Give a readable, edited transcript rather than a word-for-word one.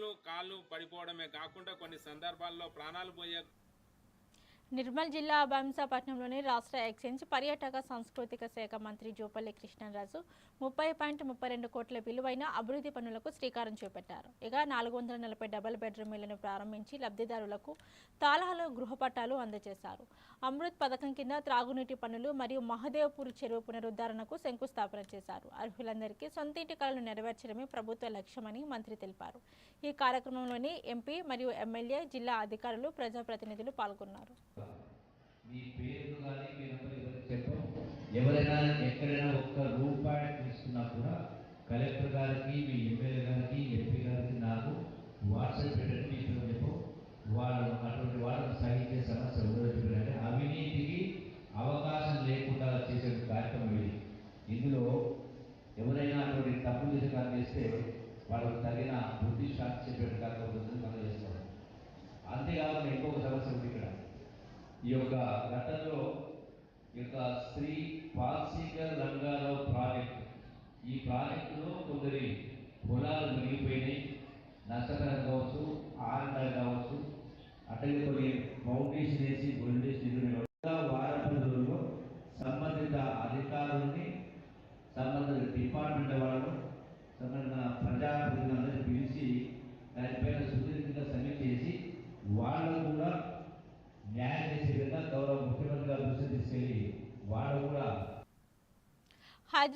చేతులు కాళ్ళు పడిపోవడమే కాకుండా కొన్ని సందర్భాల్లో ప్రాణాలు పోయే. నిర్మల్ జిల్లా బంసాపట్నంలోని రాష్ట్ర ఎక్సైజ్ పర్యాటక సాంస్కృతిక శాఖ మంత్రి జూపల్లి కృష్ణరాజు 30.32 కోట్ల విలువైన అభివృద్ధి పనులకు శ్రీకారం చేపట్టారు. ఇక 440 డబుల్ బెడ్రూమ్ ఇళ్లను ప్రారంభించి లబ్ధిదారులకు తాళాలు గృహపట్టాలు అందజేశారు. అమృత్ పథకం కింద త్రాగునీటి పనులు మరియు మహదేవ్పూర్ చెరువు పునరుద్ధరణకు శంకుస్థాపన చేశారు. అర్హులందరికీ సొంతింటి కలను నెరవేర్చడమే ప్రభుత్వ లక్ష్యమని మంత్రి తెలిపారు. ఈ కార్యక్రమంలోని ఎంపీ మరియు ఎమ్మెల్యే, జిల్లా అధికారులు, ప్రజాప్రతినిధులు పాల్గొన్నారు. మీ పేరు కానీ మీ నెంబర్ ఎవరికి చెప్పం. ఎవరైనా ఎక్కడైనా ఒక్క రూపాయి తీసుకున్నా కూడా కలెక్టర్ గారికి, మీ ఎమ్మెల్యే గారికి, ఎంపీ గారికి నాకు వాట్సాప్ పెట్టండి. మీ పేరు చెప్పు. వాళ్ళు అటువంటి వాళ్ళని సహించే సమస్య ఉండదంటే అవినీతికి అవకాశం లేకుండా చేసే కార్యక్రమం ఇది. ఇందులో ఎవరైనా అటువంటి తప్పులు చేసే కార్యం చేస్తే వాళ్ళకు తగిన బుద్ధి శాంతి కార్యక్రమం మనం చేస్తాం. అంతేకాకుండా ఇంకొక సమస్య ఉంది ఇక్కడ. ఈ యొక్క ఘటనలో ఈ యొక్క శ్రీ పాల్సీకర్ రంగారావు ప్రాజెక్టు, ఈ ప్రాజెక్టులో కొందరి పొలాలు మునిగిపోయినాయి, నష్టకరం కావచ్చు, ఆనందాలు కావచ్చు, అట్లాగే కొన్ని ఫౌండేషన్ వేసి గొల్లేసి